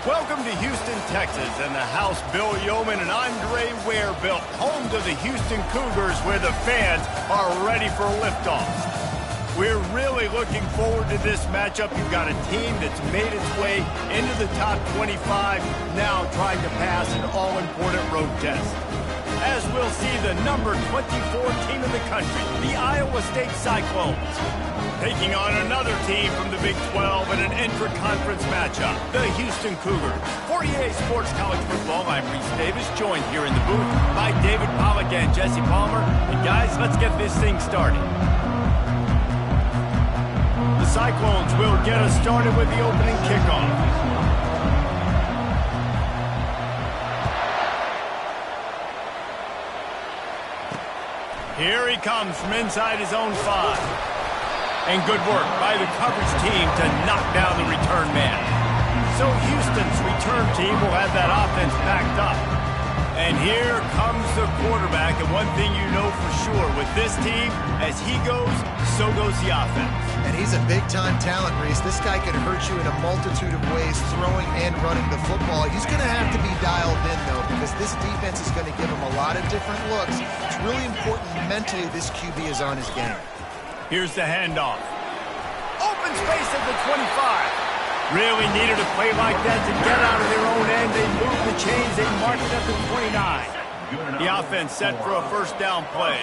Welcome to Houston, Texas, and the house Bill Yeoman and Andre Ware built, home to the Houston Cougars, where the fans are ready for liftoffs. We're really looking forward to this matchup. You've got a team that's made its way into the top 25, now trying to pass an all-important road test. As we'll see the number 24 team in the country, the Iowa State Cyclones, taking on another team from the Big 12 in an intra-conference matchup, the Houston Cougars. For EA Sports College Football, I'm Reese Davis, joined here in the booth by David Pollack and Jesse Palmer. And guys, let's get this thing started. The Cyclones will get us started with the opening kickoff. Here he comes from inside his own 5. And good work by the coverage team to knock down the return man. So Houston's return team will have that offense backed up. And here comes the quarterback. And one thing you know for sure, with this team, as he goes, so goes the offense. And he's a big-time talent, Reese. This guy can hurt you in a multitude of ways, throwing and running the football. He's going to have to be dialed in, though, because this defense is going to give him a lot of different looks. It's really important mentally this QB is on his game. Here's the handoff. Open space at the 25. Really needed a play like that to get out of their own end. They move the chains. They mark it at the 29. The offense set for a first down play.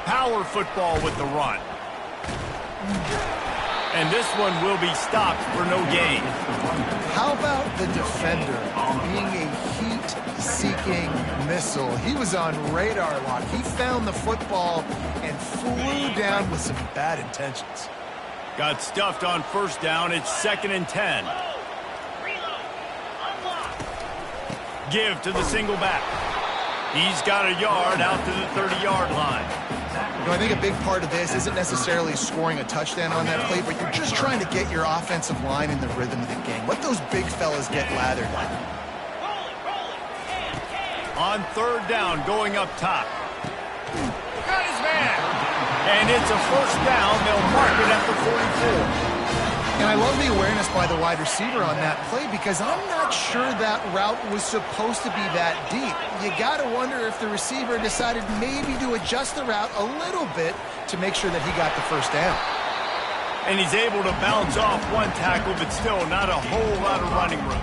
Power football with the run. And this one will be stopped for no gain. How about the defender being a heat-seeking missile? He was on radar lock. He found the football and flew down with some bad intentions. Got stuffed on first down. It's 2nd and 10. Give to the single back. He's got a yard out to the 30-yard line. You know, I think a big part of this isn't necessarily scoring a touchdown on that play, but you're just trying to get your offensive line in the rhythm of the game. Let those big fellas get lathered. On third down, going up top. Got his man. And it's a first down. They'll mark it at the 44. And I love the awareness by the wide receiver on that play because I'm not sure that route was supposed to be that deep. You got to wonder if the receiver decided maybe to adjust the route a little bit to make sure that he got the first down. And he's able to bounce off one tackle, but still not a whole lot of running room.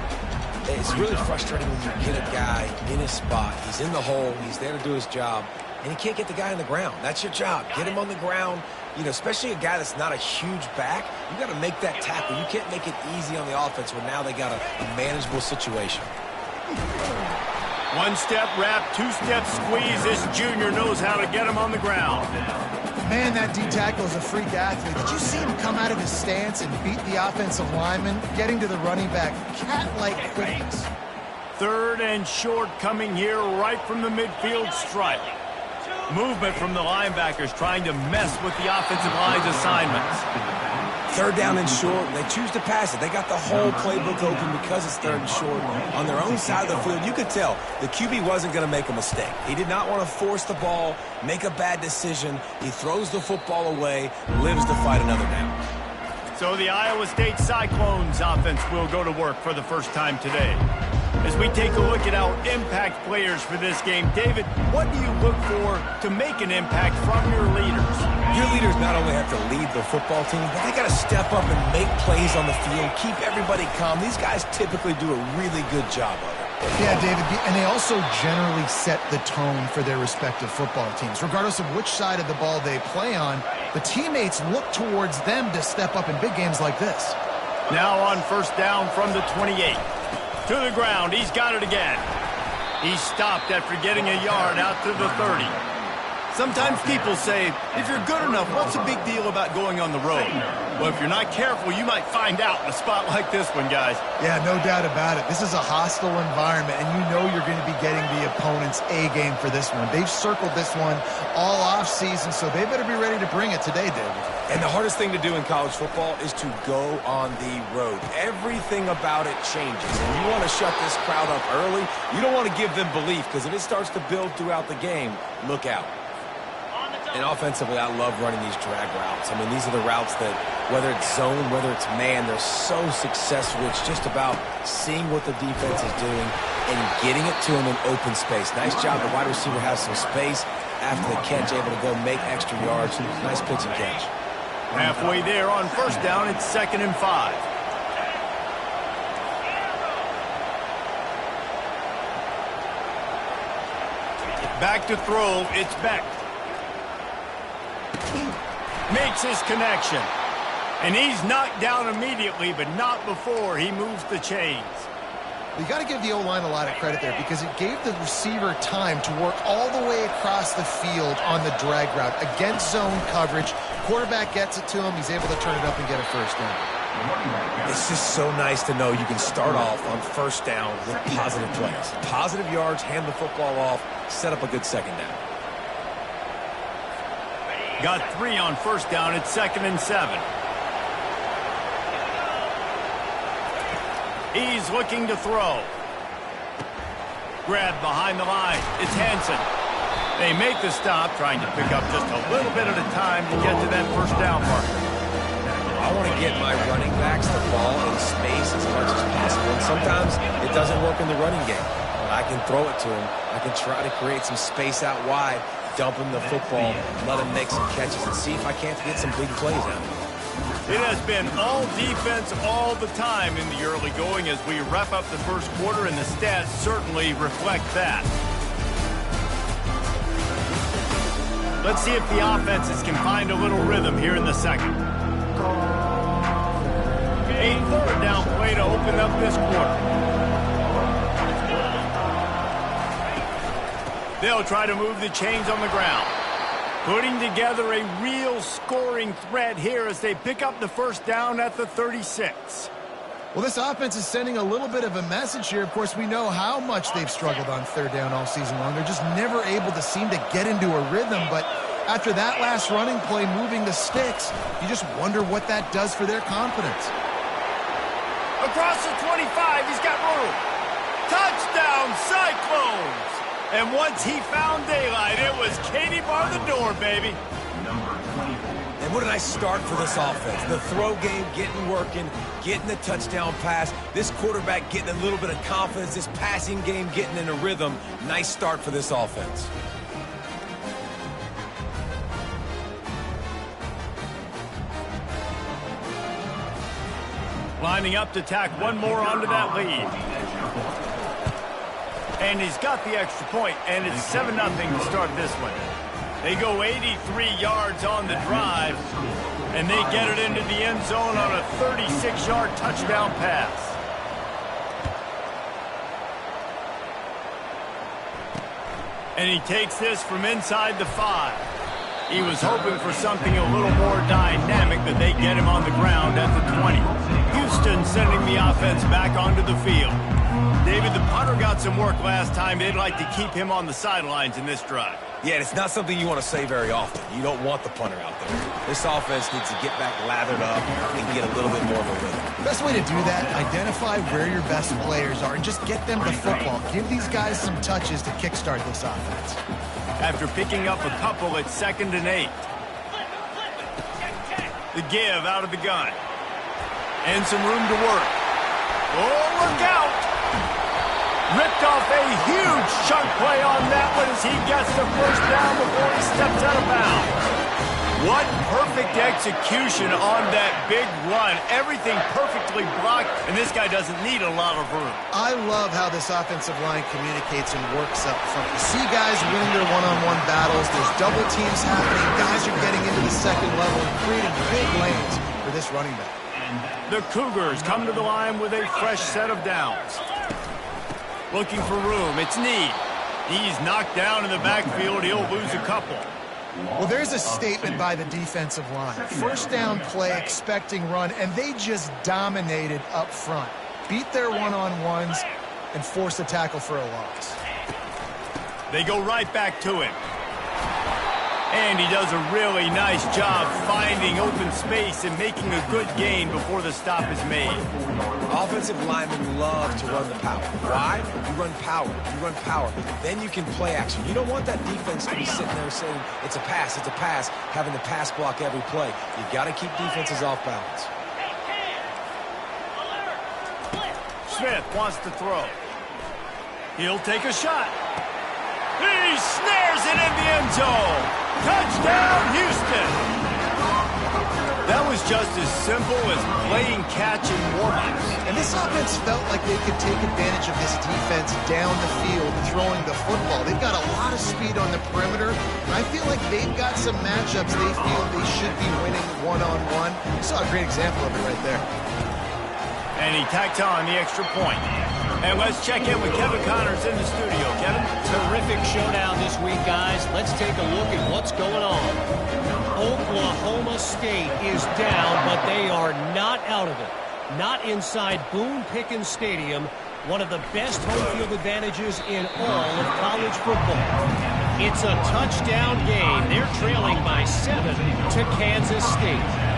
It's really frustrating when you get a guy in his spot. He's in the hole. He's there to do his job. And you can't get the guy on the ground. That's your job. Get him on the ground. You know, especially a guy that's not a huge back, you got to make that tackle. You can't make it easy on the offense when now they got a manageable situation. One step wrap, two step squeeze. This junior knows how to get him on the ground. Man, that D-tackle is a freak athlete. Did you see him come out of his stance and beat the offensive lineman, getting to the running back? Cat-like quickness. 3rd and short coming here right from the midfield stripe. Movement from the linebackers trying to mess with the offensive line's assignments. 3rd down and short. They choose to pass it. They got the whole playbook open because it's 3rd and short. On their own side of the field, you could tell the QB wasn't going to make a mistake. He did not want to force the ball, make a bad decision. He throws the football away, lives to fight another down. So the Iowa State Cyclones offense will go to work for the first time today. As we take a look at our impact players for this game, David, what do you look for to make an impact from your leaders? Your leaders not only have to lead the football team, but they got to step up and make plays on the field, keep everybody calm. These guys typically do a really good job of it. Yeah, David, and they also generally set the tone for their respective football teams. Regardless of which side of the ball they play on, the teammates look towards them to step up in big games like this. Now on first down from the 28. To the ground, he's got it again. He stopped after getting a yard out to the 30. Sometimes people say, if you're good enough, what's the big deal about going on the road? Well, if you're not careful, you might find out in a spot like this one, guys. Yeah, no doubt about it. This is a hostile environment, and you know you're going to be getting the opponent's A game for this one. They've circled this one all off season, so they better be ready to bring it today, David. And the hardest thing to do in college football is to go on the road. Everything about it changes. And you want to shut this crowd up early. You don't want to give them belief, because if it starts to build throughout the game, look out. And offensively, I love running these drag routes. I mean, these are the routes that, whether it's zone, whether it's man, they're so successful. It's just about seeing what the defense is doing and getting it to him in open space. Nice job. The wide receiver has some space after the catch, able to go make extra yards. Nice pitch and catch. Halfway there on first down, it's 2nd and 5. Back to throw, it's Beck. Makes his connection. And he's knocked down immediately, but not before he moves the chains. You got to give the O-line a lot of credit there because it gave the receiver time to work all the way across the field on the drag route against zone coverage. Quarterback gets it to him. He's able to turn it up and get a first down. It's just so nice to know you can start off on first down with positive plays. Positive yards, hand the football off, set up a good second down. Got 3 on first down. It's 2nd and 7. He's looking to throw. Grabbed behind the line. It's Hansen. They make the stop, trying to pick up just a little bit at a time to get to that first down marker. I want to get my running backs the ball in space as much as possible. And sometimes it doesn't work in the running game. But I can throw it to him. I can try to create some space out wide, dump him the football, let him make some catches, and see if I can't get some big plays out of it. It has been all defense all the time in the early going as we wrap up the first quarter, and the stats certainly reflect that. Let's see if the offenses can find a little rhythm here in the second. A 3rd down play to open up this quarter. They'll try to move the chains on the ground. Putting together a real scoring threat here as they pick up the first down at the 36. Well, this offense is sending a little bit of a message here. Of course, we know how much they've struggled on 3rd down all season long. They're just never able to seem to get into a rhythm. But after that last running play, moving the sticks, you just wonder what that does for their confidence. Across the 25, he's got room. Touchdown, Cyclones! And once he found daylight, it was Katie bar the door, baby. And what a nice start for this offense. The throw game getting working, getting the touchdown pass. This quarterback getting a little bit of confidence. This passing game getting in a rhythm. Nice start for this offense. Lining up to tack one more onto that lead. And he's got the extra point, and it's 7-0 to start this one. They go 83 yards on the drive, and they get it into the end zone on a 36-yard touchdown pass. And he takes this from inside the 5. He was hoping for something a little more dynamic, but they get him on the ground at the 20. Houston sending the offense back onto the field. David, the punter got some work last time. They'd like to keep him on the sidelines in this drive. Yeah, it's not something you want to say very often. You don't want the punter out there. This offense needs to get back lathered up and get a little bit more of a rhythm. Best way to do that, identify where your best players are and just get them the football. Give these guys some touches to kickstart this offense. After picking up a couple, it's 2nd and 8. The give out of the gun. And some room to work. Oh, look out! Ripped off a huge chunk play on that one as he gets the first down before he steps out of bounds. What perfect execution on that big run. Everything perfectly blocked, and this guy doesn't need a lot of room. I love how this offensive line communicates and works up front. You see guys winning their one-on-one battles. There's double teams happening. Guys are getting into the second level and creating big lanes for this running back. The Cougars come to the line with a fresh set of downs. Looking for room. It's Need. He's knocked down in the backfield. He'll lose a couple. Well, there's a statement by the defensive line. First down play, expecting run, and they just dominated up front. Beat their one-on-ones and forced a tackle for a loss. They go right back to him. And he does a really nice job finding open space and making a good gain before the stop is made. Offensive linemen love to run the power. Why? You run power. You run power. Then you can play action. You don't want that defense to be sitting there saying, it's a pass, having to pass block every play. You've got to keep defenses off balance. Smith wants to throw. He'll take a shot. He snares it in the end zone. Touchdown, Houston! That was just as simple as playing catch and warm-ups. And this offense felt like they could take advantage of this defense down the field throwing the football. They've got a lot of speed on the perimeter. I feel like they've got some matchups they feel they should be winning one-on-one. You saw a great example of it right there. And he tacked on the extra point. And let's check in with Kevin Connors in the studio. Kevin? Terrific showdown this week, guys. Let's take a look at what's going on. Oklahoma State is down, but they are not out of it. Not inside Boone Pickens Stadium, one of the best home field advantages in all of college football. It's a touchdown game. They're trailing by 7 to Kansas State.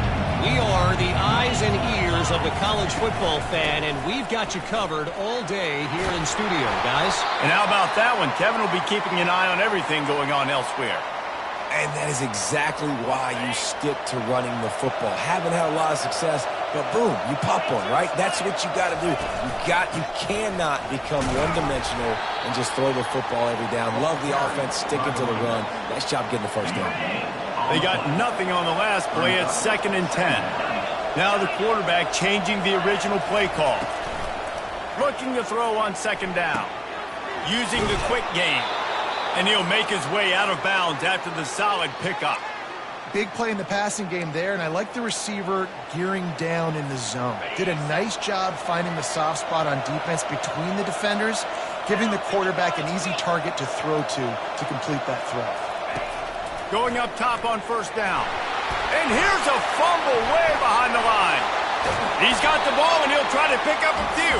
We are the eyes and ears of the college football fan, and we've got you covered all day here in studio, guys. And how about that one? Kevin will be keeping an eye on everything going on elsewhere. And that is exactly why you stick to running the football. Haven't had a lot of success, but boom, you pop one, right? That's what you got to do. You cannot become one-dimensional and just throw the football every down. Love the offense, sticking to the run. Nice job getting the first down. They got nothing on the last play at 2nd and 10. Now the quarterback changing the original play call. Looking to throw on 2nd down. Using the quick game. And he'll make his way out of bounds after the solid pickup. Big play in the passing game there, and I like the receiver gearing down in the zone. Did a nice job finding the soft spot on defense between the defenders, giving the quarterback an easy target to throw to complete that throw. Going up top on 1st down. And here's a fumble way behind the line. He's got the ball, and he'll try to pick up a few.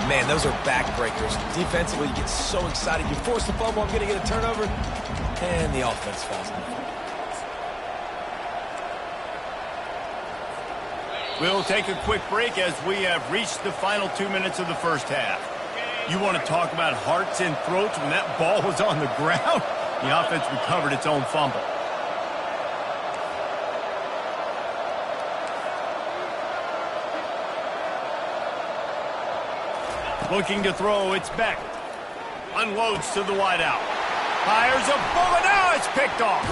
Man, those are backbreakers. Defensively, you get so excited. You force the fumble, I'm going to get a turnover, and the offense falls in. We'll take a quick break as we have reached the final 2 minutes of the first half. You want to talk about hearts and throats when that ball was on the ground? The offense recovered its own fumble. Looking to throw, it's Beck. Unloads to the wideout. Fires a bullet, now it's picked off.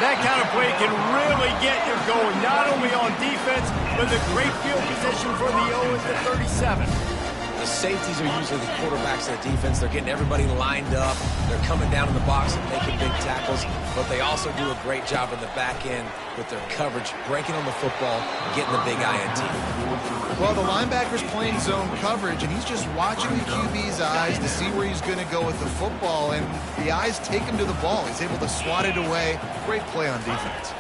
That kind of play can really get you going, not only on defense, but the great field position for the O at the 37. The safeties are usually the quarterbacks of the defense. They're getting everybody lined up. They're coming down in the box and making big tackles, but they also do a great job in the back end with their coverage, breaking on the football, and getting the big INT. Well, the linebacker's playing zone coverage, and he's just watching the QB's eyes to see where he's going to go with the football, and the eyes take him to the ball. He's able to swat it away. Great play on defense.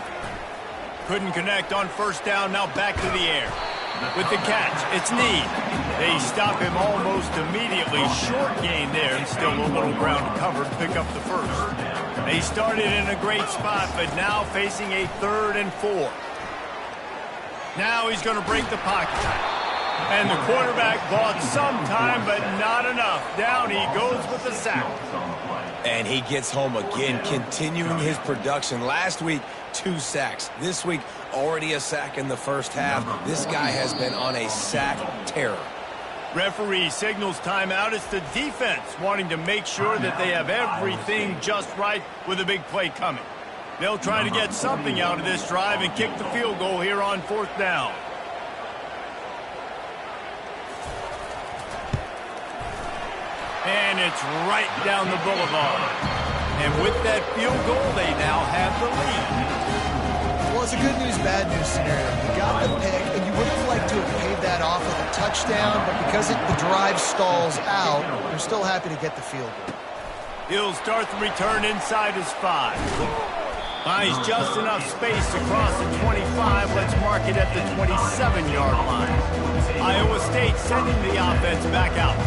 Couldn't connect on 1st down, now back to the air. With the catch, it's Need. They stop him almost immediately. Short gain there, and still a little ground to cover to pick up the first. They started in a great spot, but now facing a 3rd and 4. Now he's going to break the pocket. And the quarterback bought some time, but not enough. Down he goes with the sack. And he gets home again, continuing his production. Last week, 2 sacks. This week, already a sack in the first half. This guy has been on a sack terror. Referee signals timeout. It's the defense wanting to make sure that they have everything just right with a big play coming. They'll try to get something out of this drive and kick the field goal here on 4th down. And it's right down the boulevard. And with that field goal, they now have the lead. Well, it's a good news, bad news scenario. You got the pick, and you would have liked to have paid that off with a touchdown, but because the drive stalls out, you're still happy to get the field goal. He'll start the return inside his 5. Finds just enough space to cross the 25. Let's mark it at the 27-yard line. Iowa State sending the offense back out.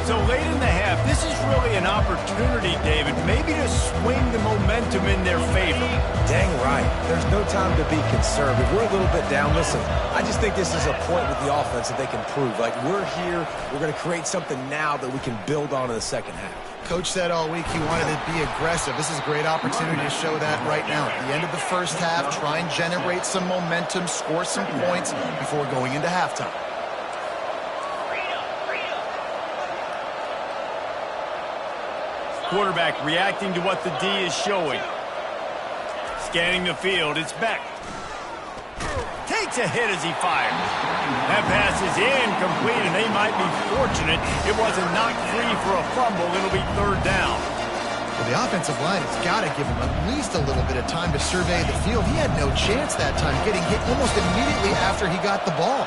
So late in the half, this is really an opportunity, David, maybe to swing the momentum in their favor. Dang right. There's no time to be conservative. We're a little bit down. Listen, I just think this is a point with the offense that they can prove. Like, we're here, we're going to create something now that we can build on in the second half. Coach said all week he wanted to be aggressive. This is a great opportunity to show that right now. At the end of the first half, try and generate some momentum, score some points before going into halftime. Quarterback reacting to what the D is showing. Scanning the field, it's Beck. Takes a hit as he fires. That pass is incomplete, and they might be fortunate it wasn't knocked free for a fumble. It'll be third down. Well, the offensive line has got to give him at least a little bit of time to survey the field. He had no chance that time, getting hit almost immediately after he got the ball.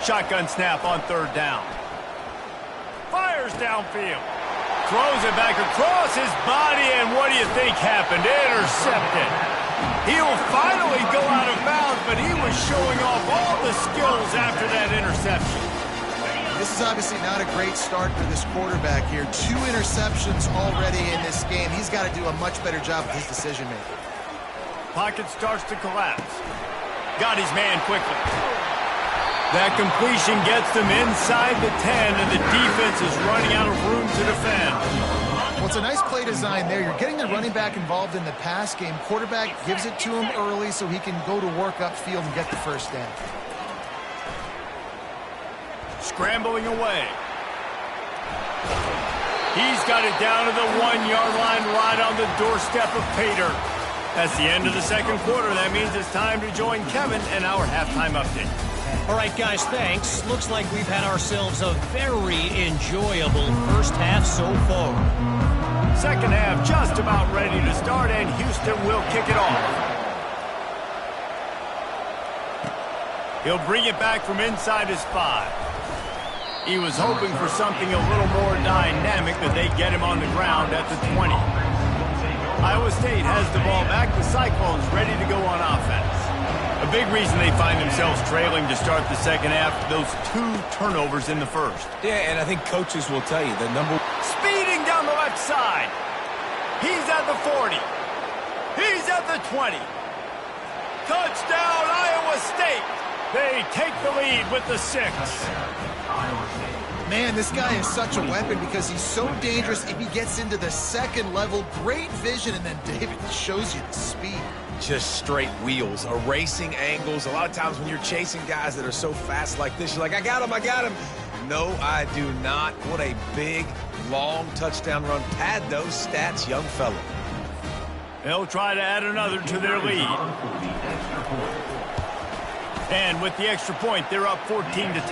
Shotgun snap on third down. Fires downfield. Throws it back across his body, and what do you think happened? Intercepted. He'll finally go out of bounds, but he was showing off all the skills after that interception. This is obviously not a great start for this quarterback here. 2 interceptions already in this game. He's got to do a much better job with his decision-making. Pocket starts to collapse. Got his man quickly. That completion gets them inside the 10, and the defense is running out of room to defend. Well, it's a nice play design there. You're getting the running back involved in the pass game. Quarterback gives it to him early so he can go to work upfield and get the first down. Scrambling away. He's got it down to the 1-yard line right on the doorstep of Pater. That's the end of the second quarter. That means it's time to join Kevin and our halftime update. All right, guys, thanks. Looks like we've had ourselves a very enjoyable first half so far. Second half just about ready to start, and Houston will kick it off. He'll bring it back from inside his 5. He was hoping for something a little more dynamic, that they get him on the ground at the 20. Iowa State has the ball back. The Cyclones ready to go on offense. A big reason they find themselves trailing to start the second half, those 2 turnovers in the first. Yeah, and I think coaches will tell you the number... Speeding down the left side. He's at the 40. He's at the 20. Touchdown, Iowa State. They take the lead with the 6. Man, this guy is such a weapon because he's so dangerous if he gets into the second level. Great vision, and then David shows you the speed. Just straight wheels, erasing angles. A lot of times when you're chasing guys that are so fast like this, you're like, I got him, I got him. No, I do not. What a big, long touchdown run. Pad those stats, young fella. They'll try to add another to their lead. And with the extra point, they're up 14-10.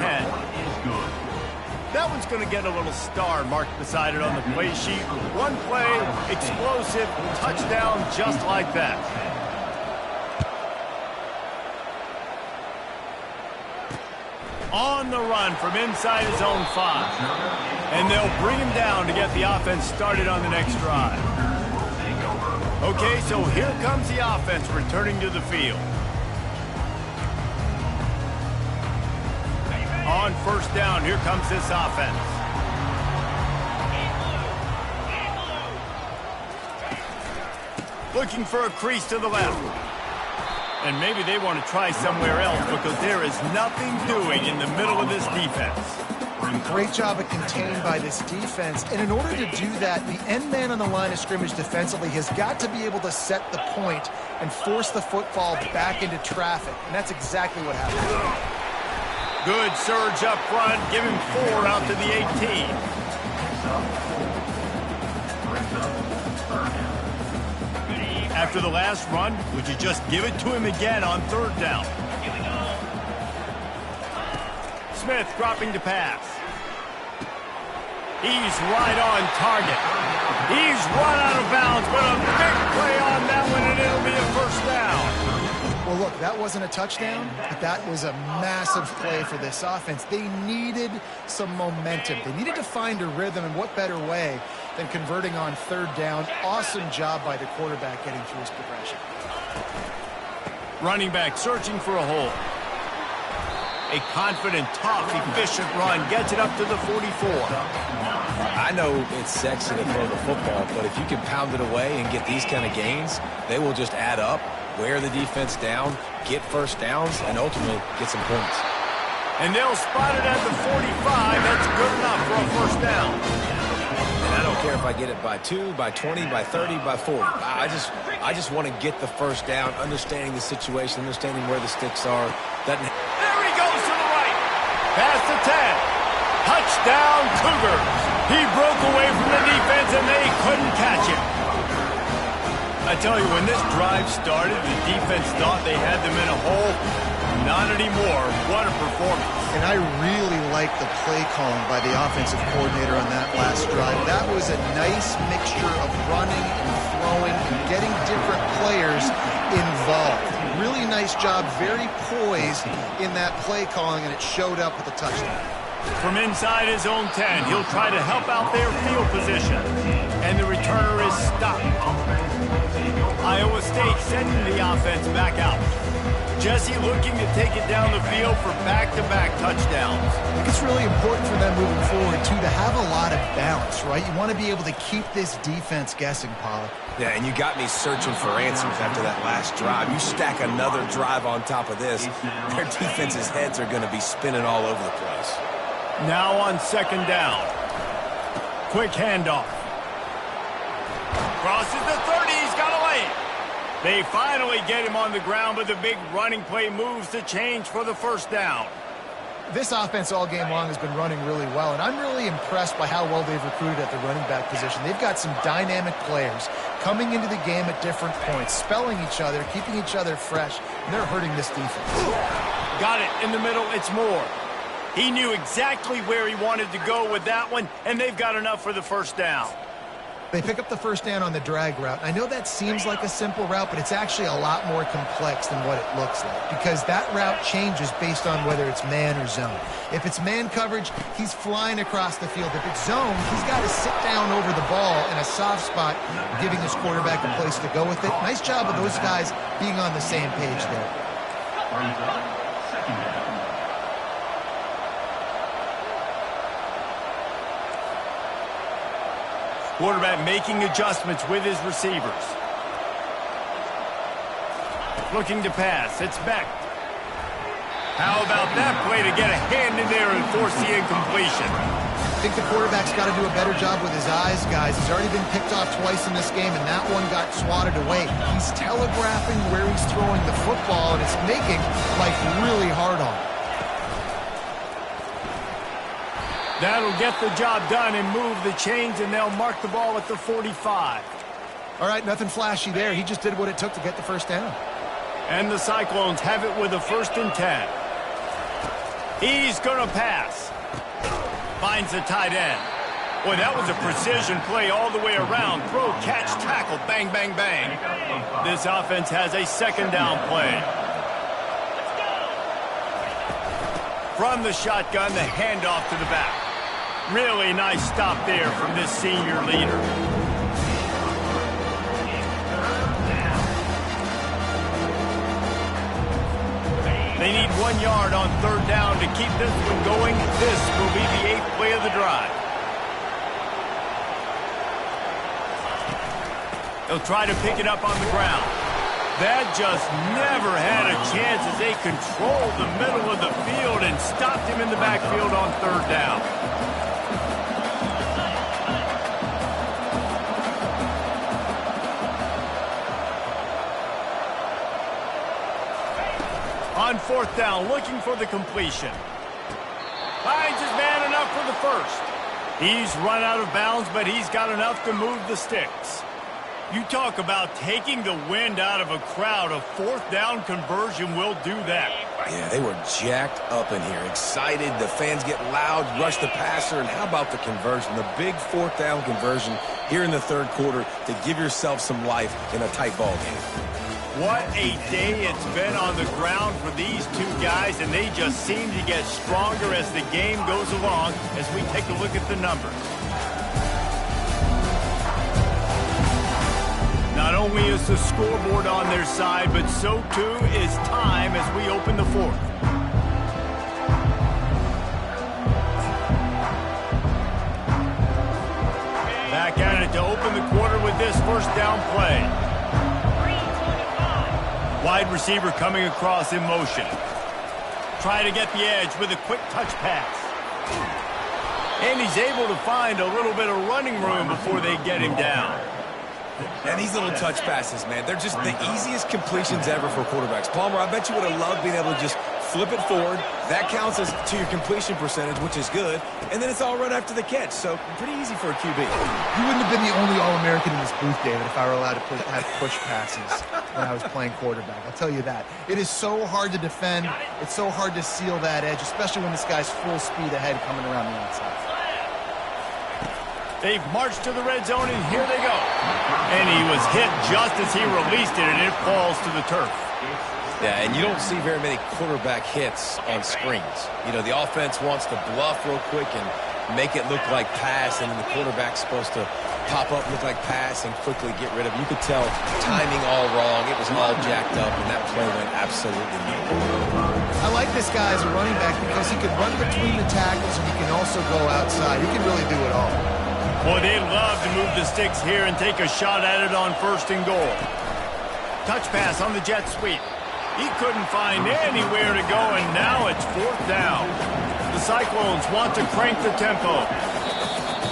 That one's going to get a little star marked beside it on the play sheet. One play, explosive, touchdown just like that. On the run from inside his own 5. And they'll bring him down to get the offense started on the next drive. Okay, so here comes the offense returning to the field. On first down, here comes this offense. Looking for a crease to the left. And maybe they want to try somewhere else because there is nothing doing in the middle of this defense. Great job of contained by this defense. And in order to do that, the end man on the line of scrimmage defensively has got to be able to set the point and force the football back into traffic. And that's exactly what happened. Good surge up front. Give him 4 out to the 18. After the last run, would you just give it to him again on third down? Smith dropping to pass. He's right on target. He's run out of bounds, but a big play on that one, and it'll be a first down. Well, look, that wasn't a touchdown, but that was a massive play for this offense. They needed some momentum. They needed to find a rhythm, and what better way than converting on third down. Awesome job by the quarterback getting through his progression. Running back searching for a hole. A confident, tough, efficient run gets it up to the 44. I know it's sexy to throw the football, but if you can pound it away and get these kind of gains, they will just add up, wear the defense down, get first downs, and ultimately get some points. And they'll spot it at the 45. That's good enough for a first down. And I don't care if I get it by 2, by 20, by 30, by 40. I just want to get the first down, understanding the situation, understanding where the sticks are. There he goes to the right. Past the 10. Touchdown, Cougars. He broke away from the defense, and they couldn't catch him. I tell you, when this drive started, the defense thought they had them in a hole. Not anymore. What a performance. And I really like the play calling by the offensive coordinator on that last drive. That was a nice mixture of running and throwing and getting different players involved. Really nice job, very poised in that play calling, and it showed up with a touchdown. From inside his own 10, he'll try to help out their field position. And the returner is stopped. Iowa State sending the offense back out. Jesse looking to take it down the field for back-to-back touchdowns. I think it's really important for them moving forward, too, to have a lot of balance, right? You want to be able to keep this defense guessing, Pollard. Yeah, and you got me searching for answers after that last drive. You stack another drive on top of this, their defense's heads are going to be spinning all over the place. Now on second down. Quick handoff. Crosses the 30. He's got a lane. They finally get him on the ground, but the big running play moves the change for the first down. This offense all game long has been running really well, and I'm really impressed by how well they've recruited at the running back position. They've got some dynamic players coming into the game at different points, spelling each other, keeping each other fresh, and they're hurting this defense. Got it in the middle. It's Moore. He knew exactly where he wanted to go with that one, and they've got enough for the first down. They pick up the first down on the drag route. I know that seems like a simple route, but it's actually a lot more complex than what it looks like, because that route changes based on whether it's man or zone. If it's man coverage, he's flying across the field. If it's zone, he's got to sit down over the ball in a soft spot, giving his quarterback a place to go with it. Nice job of those guys being on the same page there. Quarterback making adjustments with his receivers. Looking to pass. It's Beck. How about that play to get a hand in there and force the incompletion? I think the quarterback's got to do a better job with his eyes, guys. He's already been picked off twice in this game, and that one got swatted away. He's telegraphing where he's throwing the football, and it's making life really hard on him. That'll get the job done and move the chains, and they'll mark the ball at the 45. All right, nothing flashy there. He just did what it took to get the first down. And the Cyclones have it with a 1st and 10. He's going to pass. Finds the tight end. Boy, that was a precision play all the way around. Throw, catch, tackle, bang, bang, bang. This offense has a second down play. From the shotgun, the handoff to the back. Really nice stop there from this senior leader. They need 1 yard on third down to keep this one going. This will be the 8th play of the drive. They'll try to pick it up on the ground. That just never had a chance as they controlled the middle of the field and stopped him in the backfield on third down. On fourth down, looking for the completion. Finds his man enough for the first. He's run out of bounds, but he's got enough to move the sticks. You talk about taking the wind out of a crowd. A fourth down conversion will do that. Yeah, they were jacked up in here, excited. The fans get loud, rush the passer, and how about the conversion? The big fourth down conversion here in the third quarter to give yourself some life in a tight ball game. What a day it's been on the ground for these two guys, and they just seem to get stronger as the game goes along as we take a look at the numbers. Not only is the scoreboard on their side, but so too is time as we open the fourth. Back at it to open the quarter with this first down play. Wide receiver coming across in motion. Try to get the edge with a quick touch pass. And he's able to find a little bit of running room before they get him down. And these little touch passes, man, they're just the easiest completions ever for quarterbacks. Palmer, I bet you would have loved being able to just flip it forward. That counts as to your completion percentage, which is good. And then it's all run after the catch. So pretty easy for a QB. You wouldn't have been the only All-American in this booth, David, if I were allowed to have push passes when I was playing quarterback. I'll tell you that. It is so hard to defend. It's so hard to seal that edge, especially when this guy's full speed ahead coming around the outside. They've marched to the red zone, and here they go. And he was hit just as he released it, and it falls to the turf. Yeah, and you don't see very many quarterback hits on screens. You know, the offense wants to bluff real quick and make it look like pass, and then the quarterback's supposed to pop up, look like pass, and quickly get rid of it. You could tell timing all wrong. It was all jacked up, and that play went absolutely nowhere. I like this guy as a running back because he can run between the tackles, and he can also go outside. He can really do it all. Boy, they'd love to move the sticks here and take a shot at it on 1st and goal. Touch pass on the jet sweep. He couldn't find anywhere to go, and now it's 4th down. The Cyclones want to crank the tempo.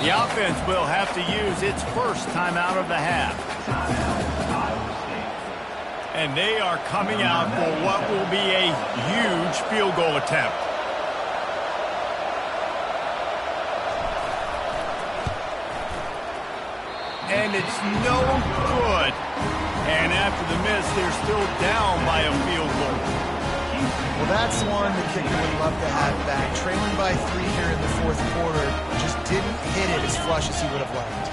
The offense will have to use its first timeout of the half. And they are coming out for what will be a huge field goal attempt. And it's no good. And after the miss, they're still down by a field goal. Well, that's one the kicker would love to have back. Trailing by 3 here in the 4th quarter, just didn't hit it as flush as he would have liked.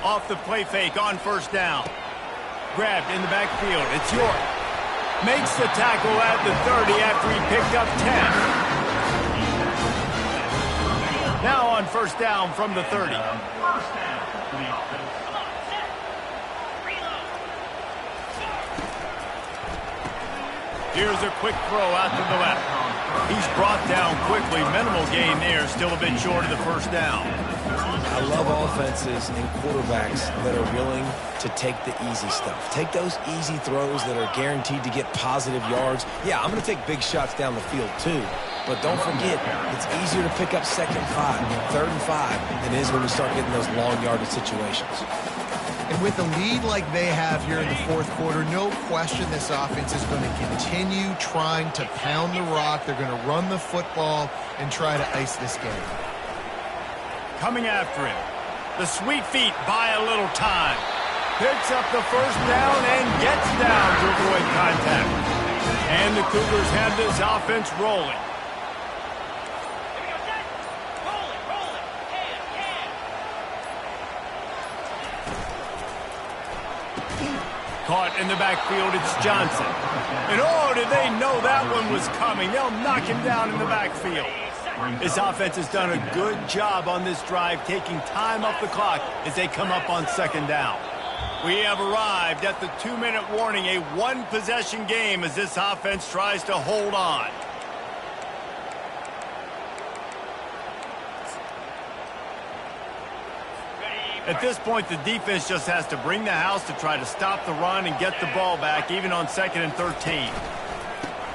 Off the play fake on 1st down. Grabbed in the backfield. It's York. Makes the tackle at the 30 after he picked up 10. Now on 1st down from the 30. Here's a quick throw out to the left. He's brought down quickly. Minimal gain there. Still a bit short of the 1st down. I love offenses and quarterbacks that are willing to take the easy stuff. Take those easy throws that are guaranteed to get positive yards. Yeah, I'm going to take big shots down the field too. But don't forget, it's easier to pick up 2nd and 5, 3rd and 5 than it is when you start getting those long yardage situations. And with a lead like they have here in the 4th quarter, no question this offense is going to continue trying to pound the rock. They're going to run the football and try to ice this game. Coming after him. The sweet feet buy a little time. Picks up the 1st down and gets down to avoid contact. And the Cougars have this offense rolling. Caught in the backfield, it's Johnson. And oh, did they know that one was coming. They'll knock him down in the backfield. This offense has done a good job on this drive, taking time off the clock as they come up on 2nd down. We have arrived at the 2-minute warning, a 1-possession game as this offense tries to hold on. At this point, the defense just has to bring the house to try to stop the run and get the ball back, even on 2nd and 13.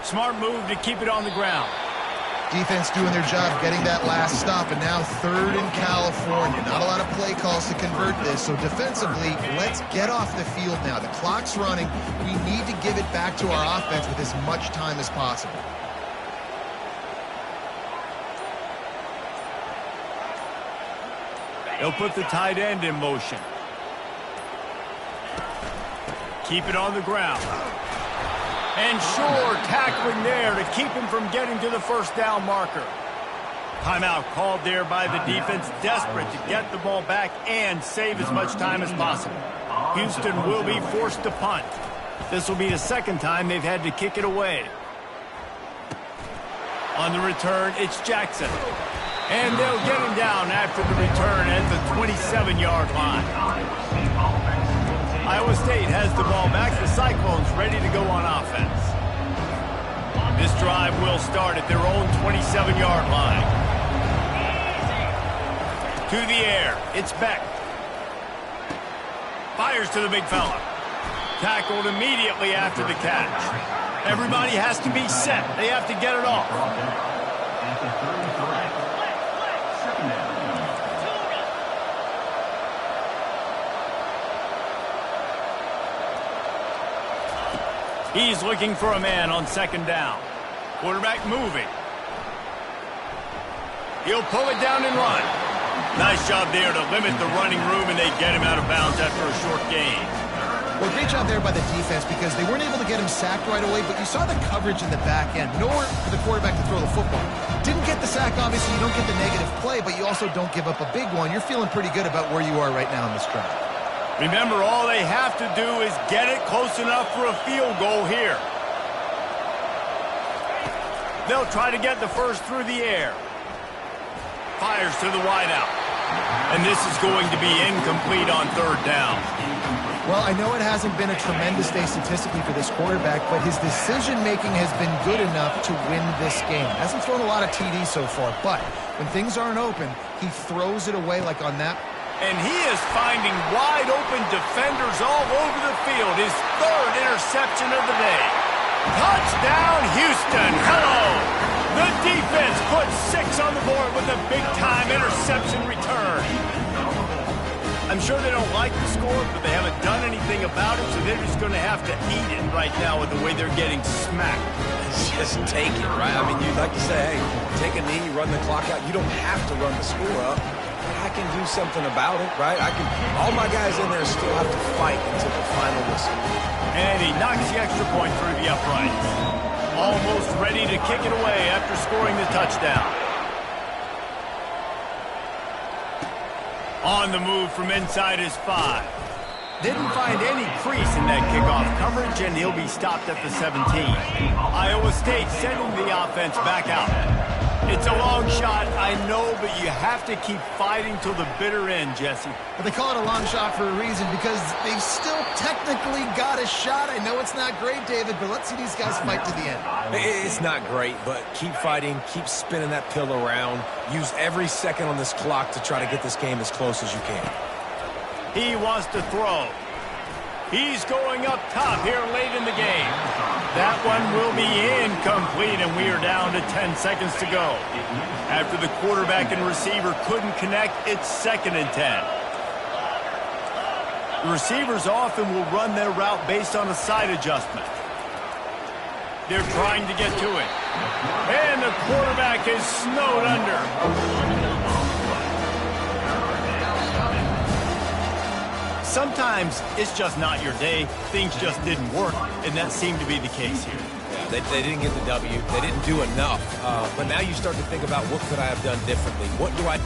Smart move to keep it on the ground. Defense doing their job, getting that last stop, and now 3rd in California. Not a lot of play calls to convert this, so defensively, let's get off the field now. The clock's running. We need to give it back to our offense with as much time as possible. They'll put the tight end in motion. Keep it on the ground. And sure, tackling there to keep him from getting to the 1st down marker. Timeout called there by the defense, desperate to get the ball back and save as much time as possible. Houston will be forced to punt. This will be the 2nd time they've had to kick it away. On the return, it's Jackson. And they'll get him down after the return at the 27-yard line. Iowa State has the ball back. The Cyclones ready to go on offense. This drive will start at their own 27-yard line. To the air. It's Beck. Fires to the big fella. Tackled immediately after the catch. Everybody has to be set. They have to get it off. He's looking for a man on second down. Quarterback moving. He'll pull it down and run. Nice job there to limit the running room, and they get him out of bounds after a short gain. Well, great job there by the defense because they weren't able to get him sacked right away, but you saw the coverage in the back end. Nowhere for the quarterback to throw the football. Didn't get the sack, obviously. You don't get the negative play, but you also don't give up a big one. You're feeling pretty good about where you are right now in this drive. Remember, all they have to do is get it close enough for a field goal here. They'll try to get the first through the air. Fires to the wideout. And this is going to be incomplete on third down. Well, I know it hasn't been a tremendous day statistically for this quarterback, but his decision-making has been good enough to win this game. Hasn't thrown a lot of TDs so far, but when things aren't open, he throws it away like on that. And he is finding wide-open defenders all over the field. His third interception of the day. Touchdown, Houston. Hello. The defense puts 6 on the board with a big-time interception return. I'm sure they don't like the score, but they haven't done anything about it, so they're just going to have to eat it right now with the way they're getting smacked. Just take it, right? I mean, you'd like to say, hey, take a knee, run the clock out. You don't have to run the score up. I can do something about it, right? All my guys in there still have to fight until the final whistle. And he knocks the extra point through the uprights. Almost ready to kick it away after scoring the touchdown. On the move from inside his 5. Didn't find any crease in that kickoff coverage, and he'll be stopped at the 17. Iowa State sending the offense back out. It's a long shot, I know, but you have to keep fighting till the bitter end, Jesse. Well, they call it a long shot for a reason because they've still technically got a shot. I know it's not great, David, but let's see these guys fight to the end. It's not great, but keep fighting, keep spinning that pill around. Use every second on this clock to try to get this game as close as you can. He wants to throw. He's going up top here late in the game. That one will be incomplete, and we are down to 10 seconds to go. After the quarterback and receiver couldn't connect, it's 2nd and 10. The receivers often will run their route based on a side adjustment. They're trying to get to it. And the quarterback is snowed under. Sometimes it's just not your day. Things just didn't work, and that seemed to be the case here. Yeah, they didn't get the W. They didn't do enough. But now you start to think about what could I have done differently? What do I...